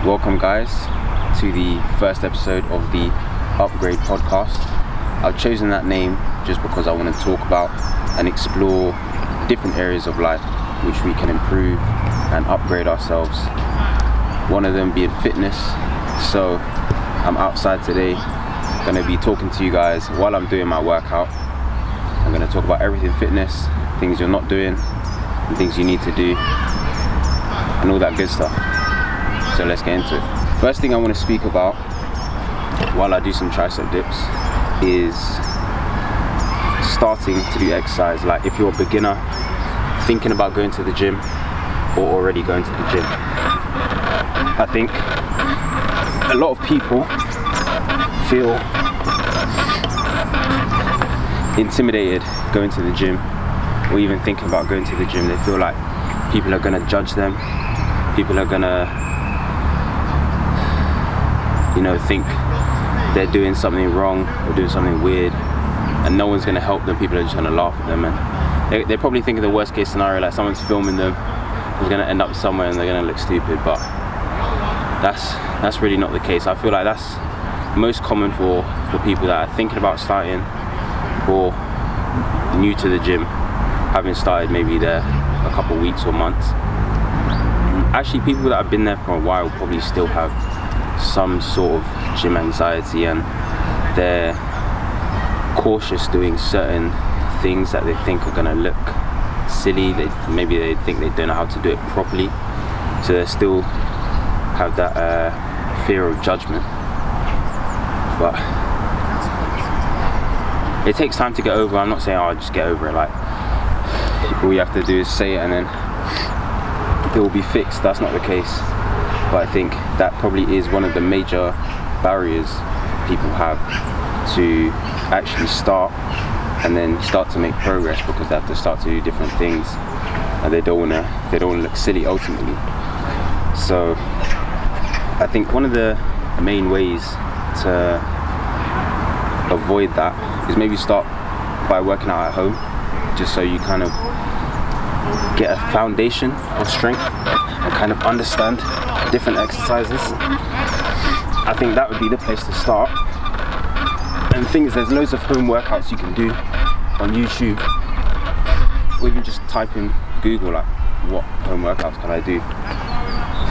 Welcome guys to the first episode of the Upgrade podcast. I've chosen that name just because I want to talk about and explore different areas of life which we can improve and upgrade ourselves. One of them being fitness. So I'm outside today, going to be talking to you guys while I'm doing my workout. I'm going to talk about everything fitness, things you're not doing, and things you need to do, and all that good stuff. So let's get into it. First thing I want to speak about while I do some tricep dips is starting to do exercise. Like if you're a beginner thinking about going to the gym or already going to the gym. I think a lot of people feel intimidated going to the gym or even thinking about going to the gym. They feel like people are going to judge them. People are going to think they're doing something wrong or doing something weird, and no one's going to help them. People are just going to laugh at them, and they're probably thinking the worst case scenario, like someone's filming them, is going to end up somewhere and they're going to look stupid. But that's really not the case. I feel like that's most common for people that are thinking about starting or new to the gym, having started maybe there a couple weeks or months. Actually, people that have been there for a while probably still have some sort of gym anxiety, and they're cautious doing certain things that they think are going to look silly. Maybe they think they don't know how to do it properly, so they still have that fear of judgment. But it takes time to get over. I'm not saying just get over it, like all you have to do is say it and then it will be fixed. That's not the case. But I think that probably is one of the major barriers people have to actually start and then start to make progress, because they have to start to do different things and they don't want to look silly ultimately. So I think one of the main ways to avoid that is maybe start by working out at home, just so you kind of get a foundation of strength and kind of understand different exercises. I think that would be the place to start. And the thing is, there's loads of home workouts you can do on YouTube, or even just type in Google like what home workouts can I do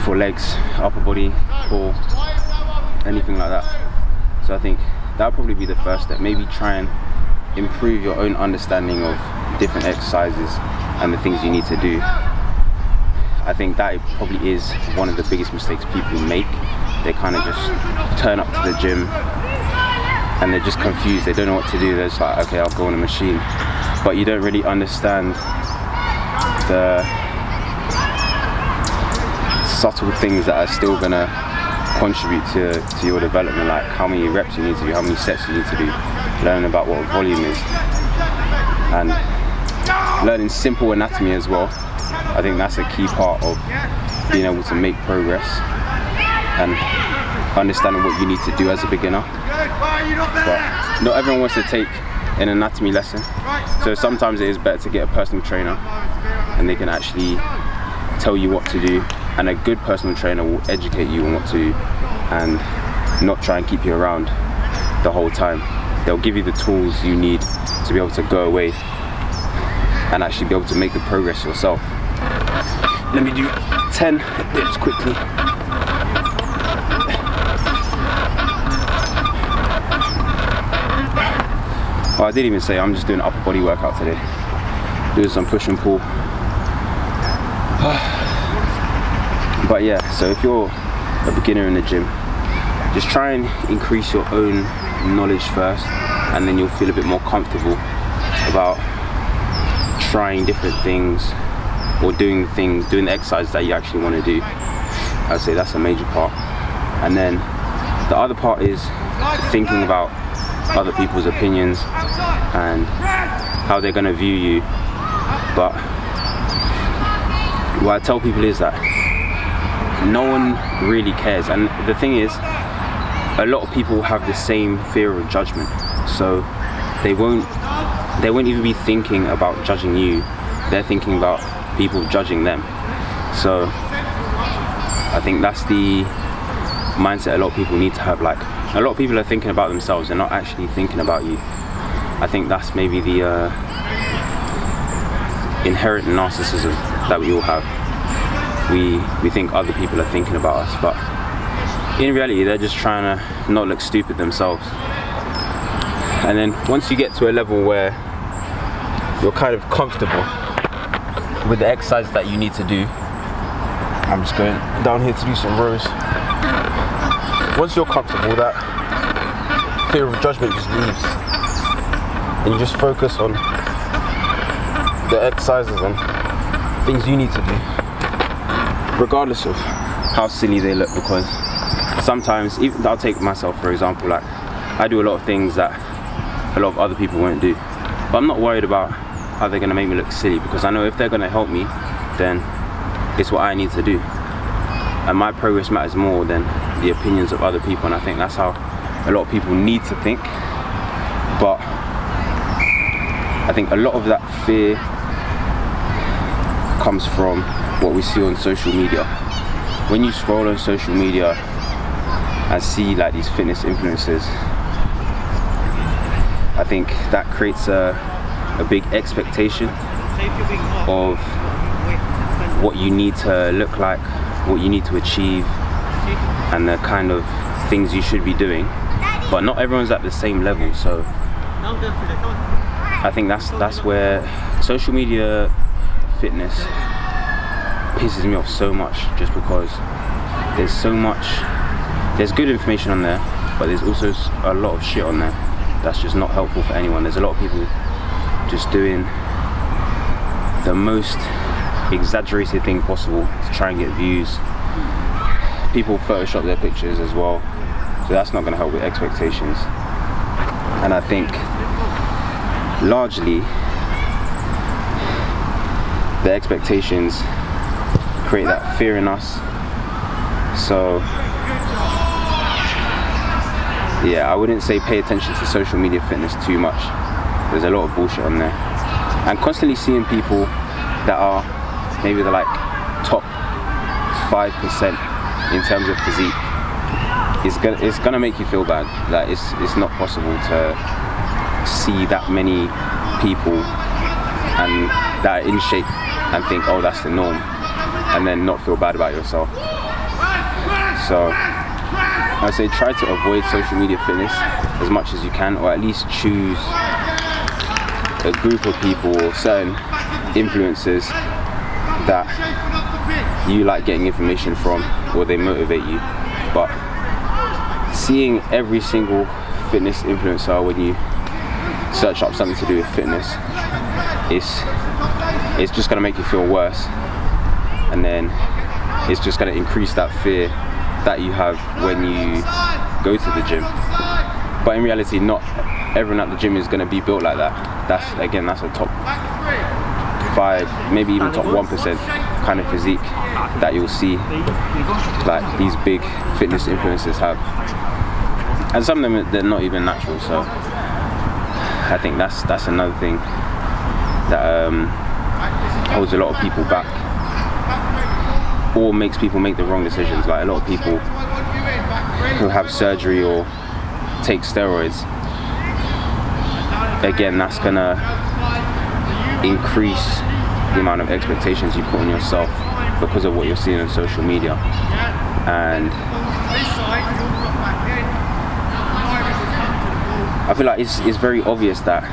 for legs, upper body, core, anything like that. So I think that would probably be the first step. Maybe try and improve your own understanding of different exercises and the things you need to do. I think that probably is one of the biggest mistakes people make. They kind of just turn up to the gym and they're just confused. They don't know what to do. They're just like, okay, I'll go on a machine. But you don't really understand the subtle things that are still gonna contribute to your development, like how many reps you need to do, how many sets you need to do, learning about what volume is, and learning simple anatomy as well. I think that's a key part of being able to make progress and understanding what you need to do as a beginner. But not everyone wants to take an anatomy lesson, so sometimes it is better to get a personal trainer and they can actually tell you what to do, and a good personal trainer will educate you on what to do and not try and keep you around the whole time. They'll give you the tools you need to be able to go away and actually be able to make the progress yourself. Let me do 10 dips quickly. Oh, I didn't even say I'm just doing an upper body workout today. Doing some push and pull. But yeah, so if you're a beginner in the gym, just try and increase your own knowledge first, and then you'll feel a bit more comfortable about trying different things or doing the exercises that you actually want to do. I'd say that's a major part. And then the other part is thinking about other people's opinions and how they're going to view you. But what I tell people is that no one really cares. And the thing is, a lot of people have the same fear of judgment, so they won't even be thinking about judging you. They're thinking about people judging them. So I think that's the mindset a lot of people need to have. Like, a lot of people are thinking about themselves, they're not actually thinking about you. I think that's maybe the inherent narcissism that we all have. We think other people are thinking about us, but in reality they're just trying to not look stupid themselves. And then once you get to a level where you're kind of comfortable with the exercise that you need to do, I'm just going down here to do some rows. Once you're comfortable, that fear of judgment just leaves, and you just focus on the exercises and things you need to do, regardless of how silly they look. Because sometimes, even I'll take myself for example, like, I do a lot of things that a lot of other people won't do, but I'm not worried about how they're going to make me look silly, because I know if they're going to help me, then it's what I need to do, and my progress matters more than the opinions of other people. And I think that's how a lot of people need to think. But I think a lot of that fear comes from what we see on social media. When you scroll on social media and see like these fitness influencers, I think that creates a big expectation of what you need to look like, what you need to achieve, and the kind of things you should be doing. But not everyone's at the same level, so I think that's where social media fitness pisses me off so much, just because there's good information on there, but there's also a lot of shit on there that's just not helpful for anyone. There's a lot of people just doing the most exaggerated thing possible to try and get views. People Photoshop their pictures as well, so that's not going to help with expectations. And I think largely the expectations create that fear in us. So yeah, I wouldn't say pay attention to social media fitness too much. There's a lot of bullshit on there, and constantly seeing people that are maybe the like top 5% in terms of physique, it's gonna make you feel bad. Like, it's not possible to see that many people and that are in shape and think, oh, that's the norm, and then not feel bad about yourself. So I say try to avoid social media fitness as much as you can, or at least choose a group of people or certain influencers that you like getting information from, or they motivate you. But seeing every single fitness influencer, when you search up something to do with fitness, it's just going to make you feel worse, and then it's just going to increase that fear that you have when you go to the gym. But in reality, not everyone at the gym is going to be built like that. That's a top 5, maybe even top 1% kind of physique that you'll see like these big fitness influencers have, and some of them, they're not even natural. So I think that's another thing that holds a lot of people back, or makes people make the wrong decisions. Like, a lot of people who have surgery or take steroids, again, that's gonna increase the amount of expectations you put on yourself because of what you're seeing on social media. And I feel like it's very obvious that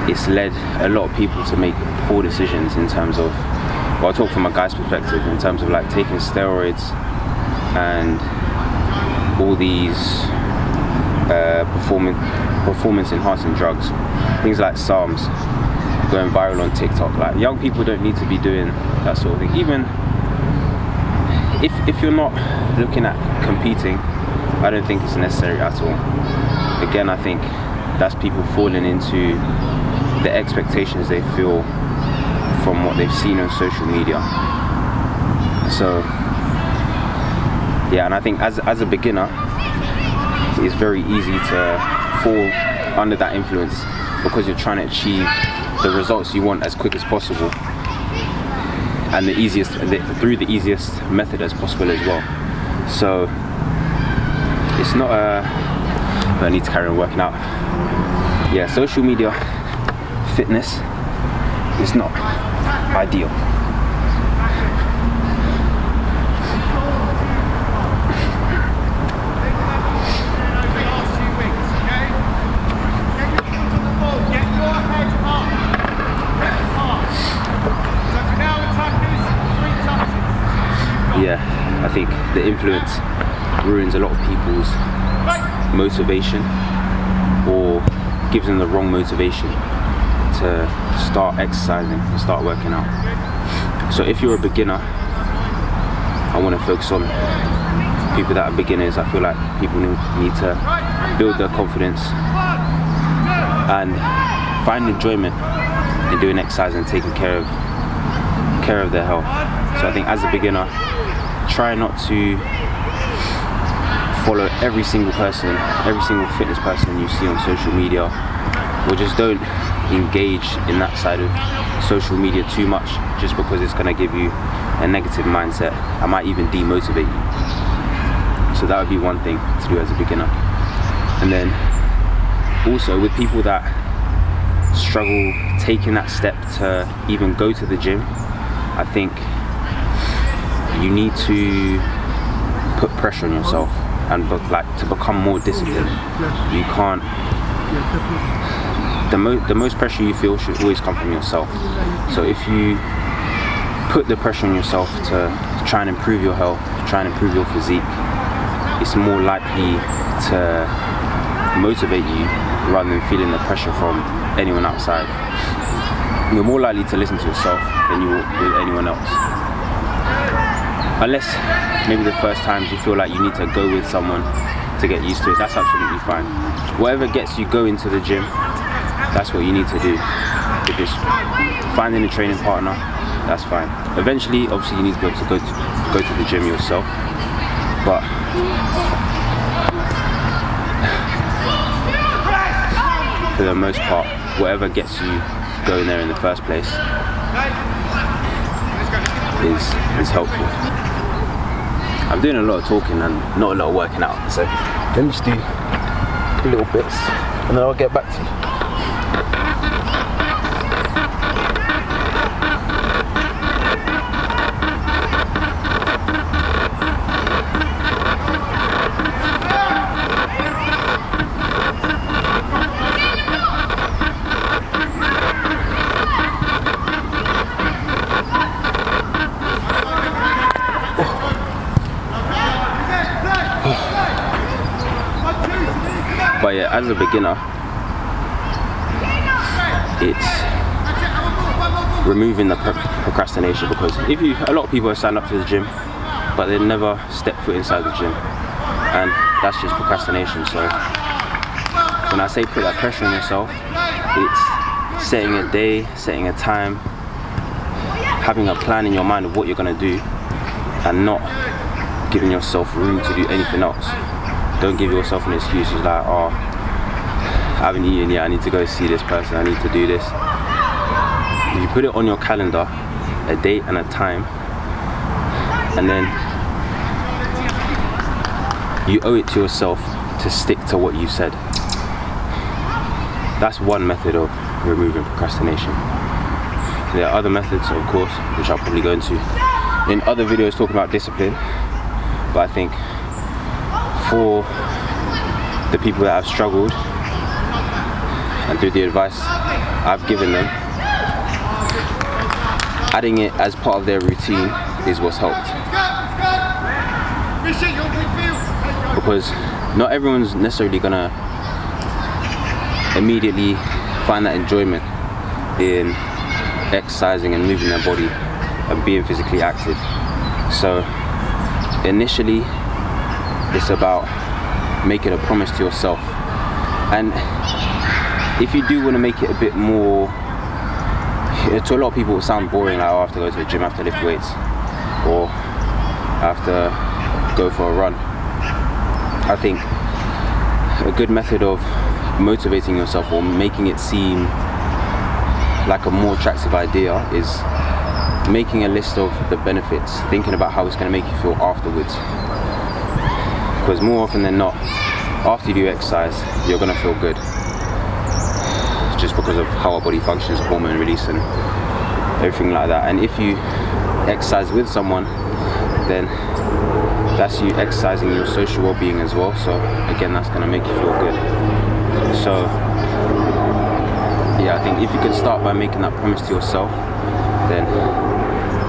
it's led a lot of people to make poor decisions in terms of, well, I'll talk from a guy's perspective, in terms of like taking steroids and all these performance enhancing drugs, things like SARMs, going viral on TikTok. Like, young people don't need to be doing that sort of thing. Even if you're not looking at competing, I don't think it's necessary at all. Again, I think that's people falling into the expectations they feel from what they've seen on social media. So yeah, and I think as a beginner, it's very easy to fall under that influence, because you're trying to achieve the results you want as quick as possible, and through the easiest method as possible as well. So it's not I need to carry on working out. Yeah, social media fitness is not ideal. Yeah, I think the influence ruins a lot of people's motivation, or gives them the wrong motivation to start exercising and start working out. So if you're a beginner, I want to focus on people that are beginners. I feel like people need to build their confidence and find enjoyment in doing exercise and taking care of their health. So I think as a beginner, try not to follow every single fitness person you see on social media, or just don't engage in that side of social media too much, just because it's going to give you a negative mindset. I might even demotivate you. So that would be one thing to do as a beginner. And then also with people that struggle taking that step to even go to the gym, I think you need to put pressure on yourself and to become more disciplined. You can't. The most pressure you feel should always come from yourself. So if you put the pressure on yourself to try and improve your health, try and improve your physique, it's more likely to motivate you rather than feeling the pressure from anyone outside. You're more likely to listen to yourself than you will with anyone else. Unless maybe the first times you feel like you need to go with someone to get used to it, that's absolutely fine. Whatever gets you going to the gym, that's what you need to do. If it's finding a training partner, that's fine. Eventually, obviously, you need to be able to go to the gym yourself. But for the most part, whatever gets you going there in the first place is helpful. I'm doing a lot of talking and not a lot of working out, so let me just do little bits and then I'll get back to you. But yeah, as a beginner, it's removing the procrastination, because a lot of people have signed up to the gym but they never step foot inside the gym, and that's just procrastination. So when I say put that pressure on yourself, it's setting a day, setting a time, having a plan in your mind of what you're going to do, and not giving yourself room to do anything else. Don't give yourself an excuse like, oh, I haven't eaten yet, I need to go see this person, I need to do this. If you put it on your calendar, a date and a time, and then you owe it to yourself to stick to what you said. That's one method of removing procrastination. There are other methods, of course, which I'll probably go into in other videos talking about discipline, but I think for the people that have struggled, and through the advice I've given them, adding it as part of their routine is what's helped. Because not everyone's necessarily gonna immediately find that enjoyment in exercising and moving their body and being physically active. So initially, it's about making a promise to yourself. And if you do want to make it a bit more, to a lot of people it will sound boring, like, oh, I have to go to the gym, I have to lift weights, or I have to go for a run. I think a good method of motivating yourself or making it seem like a more attractive idea is making a list of the benefits, thinking about how it's going to make you feel afterwards. because more often than not, after you do exercise, you're gonna feel good, just because of how our body functions, hormone release and everything like that. And if you exercise with someone, then that's you exercising your social well-being as well. So again, that's gonna make you feel good. So yeah, I think if you can start by making that promise to yourself, then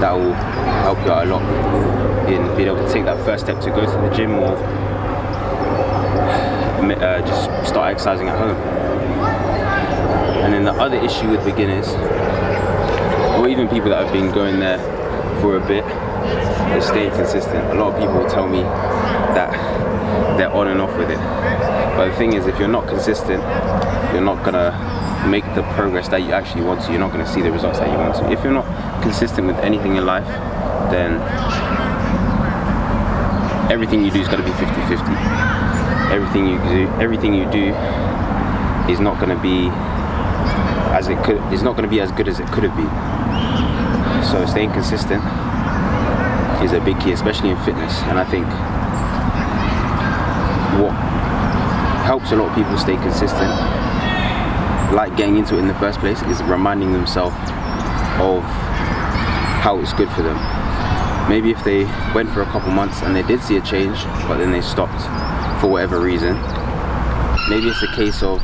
that will help you out a lot in being able to take that first step to go to the gym or just start exercising at home. And then the other issue with beginners, or even people that have been going there for a bit, is staying consistent. A lot of people will tell me that they're on and off with it, but the thing is, if you're not consistent, you're not gonna make the progress that you actually want to. You're not gonna see the results that you want to. If you're not consistent with anything in life, then everything you do is gonna be 50-50. Everything you do is not gonna be as it could. It's not gonna be as good as it could have been. So staying consistent is a big key, especially in fitness. And I think what helps a lot of people stay consistent, like getting into it in the first place, is reminding themselves of how it's good for them. Maybe if they went for a couple months and they did see a change, but then they stopped for whatever reason, maybe it's a case of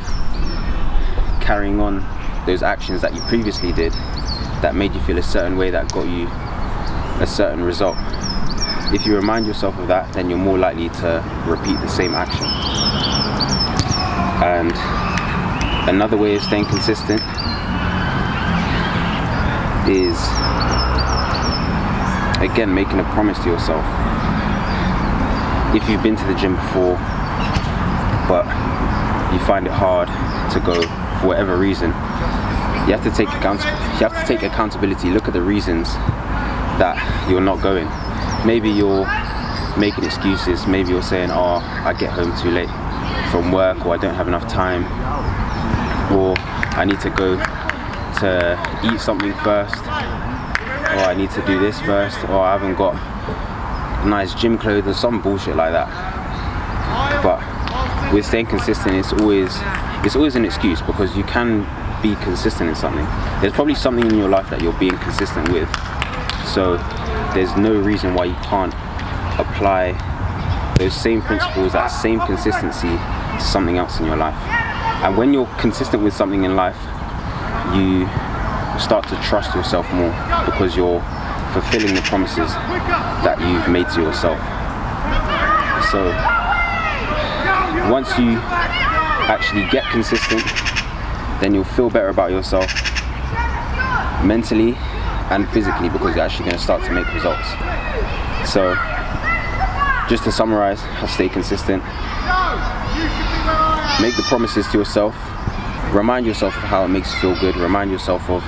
carrying on those actions that you previously did that made you feel a certain way, that got you a certain result. If you remind yourself of that, then you're more likely to repeat the same action. And another way of staying consistent is, again, making a promise to yourself. If you've been to the gym before, but you find it hard to go for whatever reason, you have to take accountability. Look at the reasons that you're not going. Maybe you're making excuses. Maybe you're saying, oh, I get home too late from work, or I don't have enough time, or I need to go to eat something first, or I need to do this first, or I haven't got nice gym clothes, or some bullshit like that. But with staying consistent, it's always an excuse, because you can be consistent in something. There's probably something in your life that you're being consistent with, so there's no reason why you can't apply those same principles, that same consistency, to something else in your life. And when you're consistent with something in life, you start to trust yourself more, because you're fulfilling the promises that you've made to yourself. So once you actually get consistent, then you'll feel better about yourself mentally and physically, because you're actually going to start to make results. So just to summarize, I'll stay consistent, make the promises to yourself, remind yourself of how it makes you feel good, remind yourself of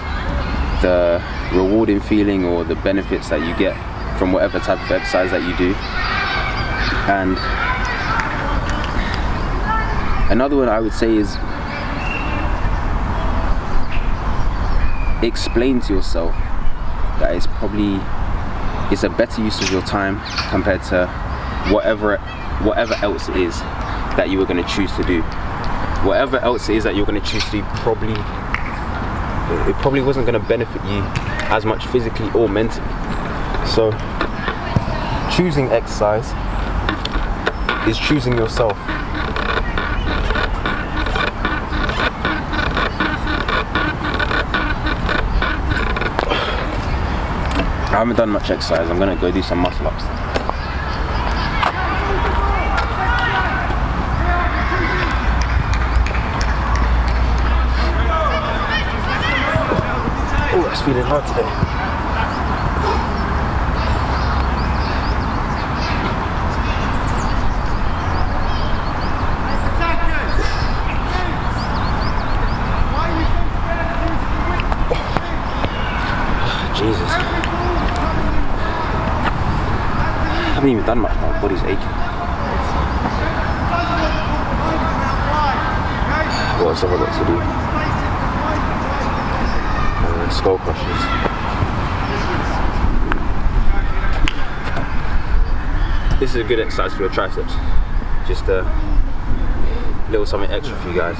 the rewarding feeling or the benefits that you get from whatever type of exercise that you do. And another one I would say is, explain to yourself that it's a better use of your time compared to whatever else it is that you were going to choose to do. Whatever else it is that you're going to choose to do, it probably wasn't going to benefit you as much physically or mentally. So choosing exercise is choosing yourself. I haven't done much exercise. I'm gonna go do some muscle ups. Oh, it's feeling hard today. Jesus. I haven't even done much, my body's aching. What else have I got to do? Skull crushes. This is a good exercise for your triceps. just a little something extra for you guys.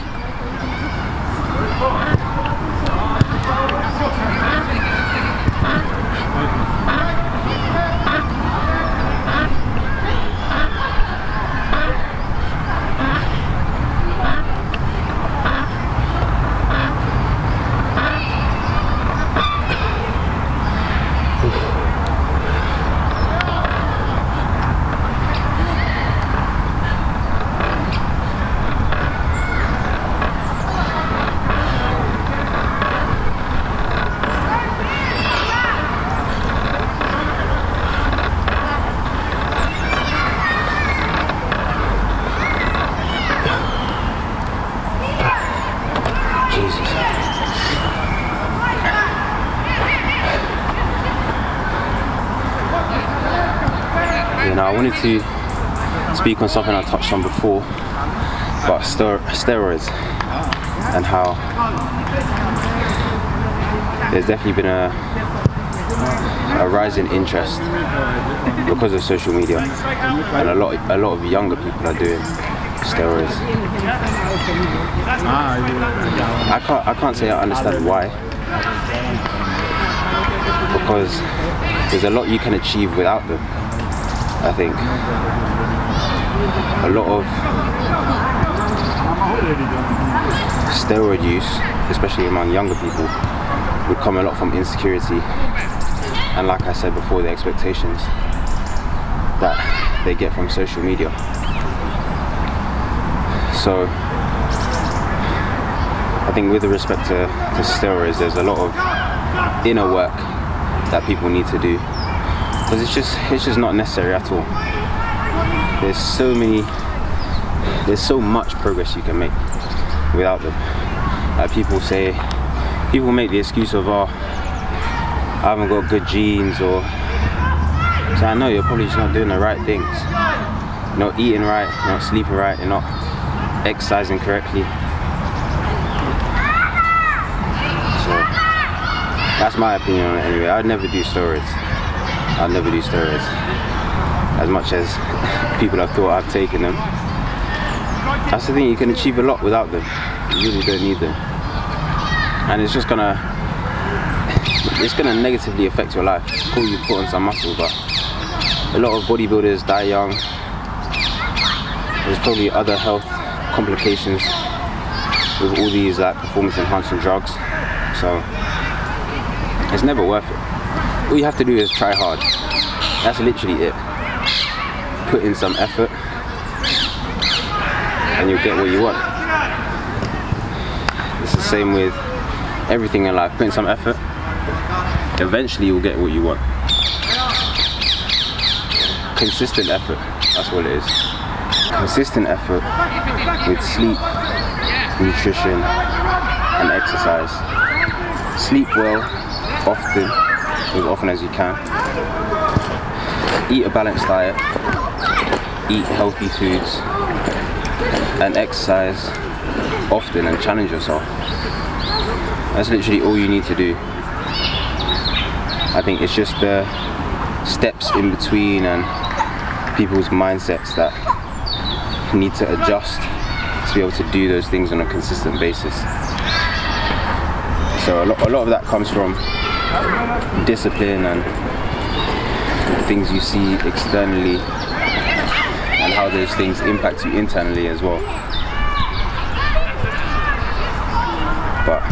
Now I wanted to speak on something I touched on before about steroids and how there's definitely been a rise in interest because of social media, and a lot of younger people are doing steroids. I can't say I understand why, because there's a lot you can achieve without them. I think a lot of steroid use, especially among younger people, would come a lot from insecurity, and like I said before, the expectations that they get from social media. So I think with respect to steroids, there's a lot of inner work that people need to do, because it's just not necessary at all. There's so much progress you can make without them. Like people make the excuse of, oh, I haven't got good genes, or so I know you're probably just not doing the right things. You're not eating right, you're not sleeping right, you're not exercising correctly. So that's my opinion on it anyway. I'd never do steroids. I'd never do steroids. As much as people have thought I've taken them. That's the thing, you can achieve a lot without them. You really don't need them. And it's gonna negatively affect your life. Cool, you put on some muscle, but a lot of bodybuilders die young. There's probably other health complications with all these like performance enhancing drugs. So it's never worth it. All you have to do is try hard. That's literally it. Put in some effort and you'll get what you want. It's the same with everything in life. Put in some effort, eventually you'll get what you want. Consistent effort, that's what it is. Consistent effort with sleep, nutrition and exercise. Sleep well, often, as often as you can. Eat a balanced diet, eat healthy foods, and exercise often and challenge yourself. That's literally all you need to do. I think it's just the steps in between and people's mindsets that need to adjust to be able to do those things on a consistent basis. So a lot of that comes from discipline and things you see externally and how those things impact you internally as well. But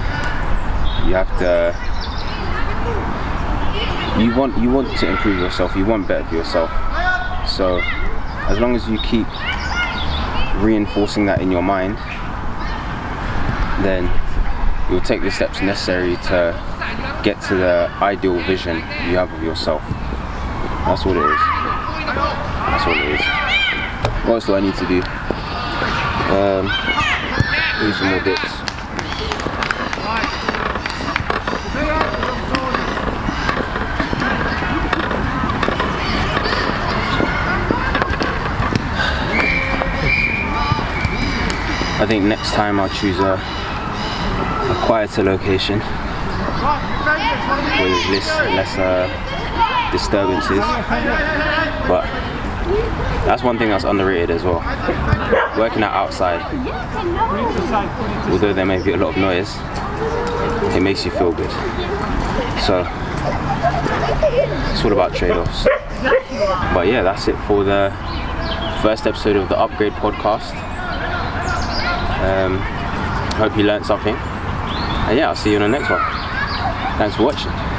you have to, you want to improve yourself, you want better for yourself. So as long as you keep reinforcing that in your mind, then you'll take the steps necessary to get to the ideal vision you have of yourself. That's what it is. That's what it is. What else do I need to do? Do some more dips. I think next time I'll choose a quieter location where there's less disturbances, but That's one thing that's underrated as well. Working out outside, although there may be a lot of noise, it makes you feel good. So it's all about trade-offs. But yeah, that's it for the first episode of the Upgrade podcast. Hope you learned something. And yeah, I'll see you in the next one. Thanks for watching.